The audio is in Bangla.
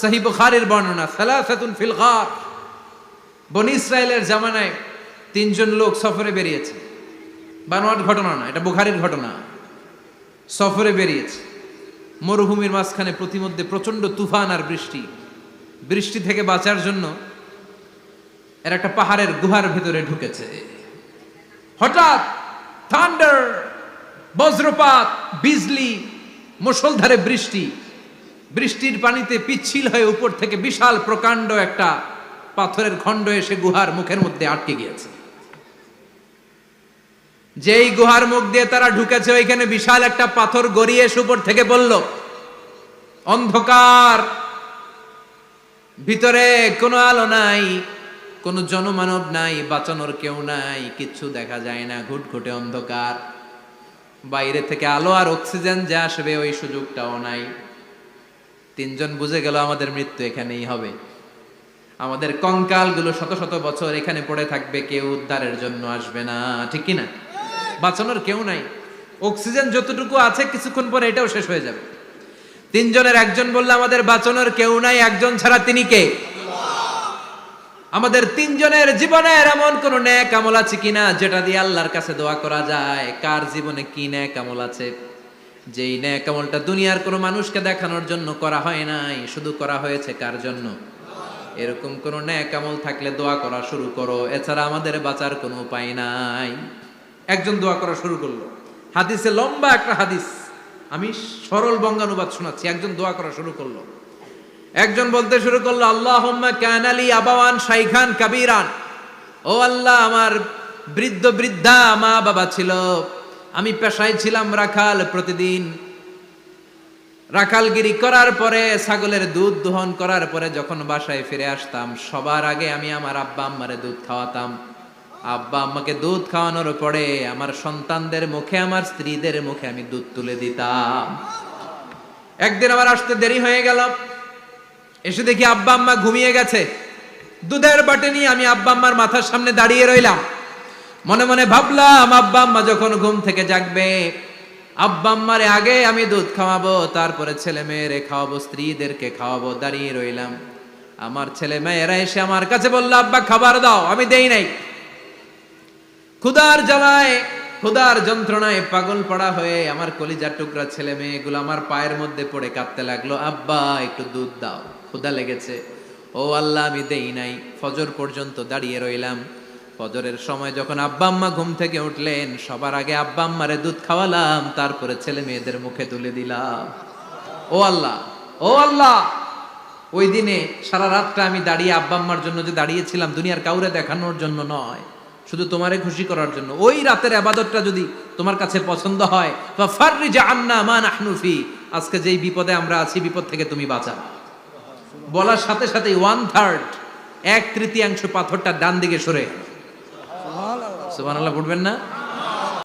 সহিহ বুখারীর বর্ণনা, সালাসাতুন ফিল গার। বনী ইসরায়েলের জামানায় তিনজন লোক সফরে বেরিয়েছে, বানোয়াট ঘটনা না, এটা বুখারীর ঘটনা। সফরে বেরিয়েছে, মরুভূমির মাঝখানে প্রতিমধ্যে প্রচন্ড তুফান আর বৃষ্টি। বৃষ্টি থেকে বাঁচার জন্য এর একটা পাহাড়ের গুহার ভিতরে ঢুকেছে। হঠাৎ থান্ডার, বজ্রপাত, বিজলি, মুষলধারে বৃষ্টি। বৃষ্টির পানিতে পিচ্ছিল হয়ে উপর থেকে বিশাল প্রকাণ্ড একটা পাথরের খণ্ড এসে গুহার মুখের মধ্যে আটকে গিয়েছে। যেই গুহার মুখ দিয়ে তারা ঢুকেছে, ওইখানে বিশাল একটা পাথর গড়িয়ে এসে উপর থেকে বলল, অন্ধকার, ভিতরে কোনো আলো নাই, কোনো জনমানব নাই, বাঁচানোর কেউ নাই, কিচ্ছু দেখা যায় না, ঘুটঘুটে অন্ধকার, বাইরে থেকে আলো আর অক্সিজেন যে আসবে ওই সুযোগটাও নাই। তিনজন বুঝে গেল আমাদের মৃত্যু এখানেই হবে, আমাদের কঙ্কালগুলো শত শত বছর এখানে পড়ে থাকবে, কেউ উদ্ধারের জন্য আসবে না, ঠিক কি না? বাঁচানোর কেউ নাই, অক্সিজেন যতটুকু আছে কিছুক্ষণ পরে এটাও শেষ হয়ে যাবে। তিনজনের একজন বলল, আমাদের বাঁচানোর কেউ নাই, একজন ছাড়া তিনি কে? আমাদের তিনজনের জীবনের এমন কোন নেক আমল আছে কিনা যেটা দিয়ে আল্লাহর কাছে দোয়া করা যায়? কার জীবনে কি নেক আমল আছে যেই নেক আমলটা দুনিয়ার কোনো মানুষকে দেখানোর জন্য করা হয় নাই, শুধু করা হয়েছে কার জন্য? এরকম কোন নেক আমল থাকলে দোয়া করা শুরু করো, এছাড়া আমাদের বাঁচার কোনো উপায় নাই। একজন দোয়া করা শুরু করলো, হাদিসে লম্বা একটা হাদিস, আমি সরল বঙ্গানুবাদ শোনাচ্ছি। একজন দোয়া করা শুরু করলো, একজন বলতে শুরু করলো, আল্লাহুম্মা কানা লি আবাওয়ান শাইখান কাবীরান, ও আল্লাহ, আমার বৃদ্ধ বৃদ্ধা মা বাবা ছিল, আমি পেশায় ছিলাম রাখাল, প্রতিদিন রাখালগিরি করার পরে, ছাগলের দুধ দোহন করার পরে যখন বাসায় ফিরে আসতাম, সবার আগে আমি আমার আব্বা আম্মারে দুধ খাওয়াতাম। আব্বা আম্মাকে দুধ খাওয়ানোর পরে আমার সন্তানদের মুখে, আমার স্ত্রীদের মুখে আমি দুধ তুলে দিতাম। একদিন আমার আসতে দেরি হয়ে গেল, এসে দেখি আব্বা আম্মা ঘুমিয়ে গেছে। দুধের বাটি নিয়ে আমি আব্বা আম্মার মাথার সামনে দাঁড়িয়ে রইলাম। মনে মনে ভাবলাম, আব্বা আম্মা যখন ঘুম থেকে জাগবে, আব্বা আম্মারে আগে আমি দুধ খাওয়াবো, তারপরে ছেলে মেয়েরে খাওয়াবো, স্ত্রীদেরকে খাওয়াবো। দাঁড়িয়ে রইলাম, আমার ছেলে মেয়েরা এসে আমার কাছে বলল, আব্বা খাবার দাও, আমি দেই নাই। ক্ষুধার জ্বালায়, ক্ষুধার যন্ত্রণায় পাগল পড়া হয়ে আমার কলিজার টুকরা ছেলে মেয়েগুলো আমার পায়ের মধ্যে পড়ে কাঁদতে লাগলো, আব্বা একটু দুধ দাও, ক্ষুধা লেগেছে। ও আল্লাহ, আমি দেই নাই। ফজর পর্যন্ত দাঁড়িয়ে রইলাম। ফজরের সময় যখন আব্বা আম্মা ঘুম থেকে উঠলেন, সবার আগে আব্বা আম্মারে দুধ খাওয়ালাম, তারপরে ছেলে মেয়েদের মুখে তুলে দিলাম। ও আল্লাহ, ও আল্লাহ, ওই দিনে সারা রাতটা আমি দাঁড়িয়ে আব্বা আম্মার জন্য যে দাঁড়িয়েছিলাম, দুনিয়ার কাউরে দেখানোর জন্য নয়, শুধু তোমারে খুশি করার জন্য। ওই রাতের ইবাদতটা যদি তোমার কাছে পছন্দ হয়, ফাফাররিজ আন্না মা নাহনু ফি, আজকে যেই বিপদে আমরা আছি, বিপদ থেকে তুমি বাঁচাও। বলার সাথে সাথে 1/3, 1/3 পাথরটা ডান দিকে সরে। সুবহানাল্লাহ, পড়বেন না?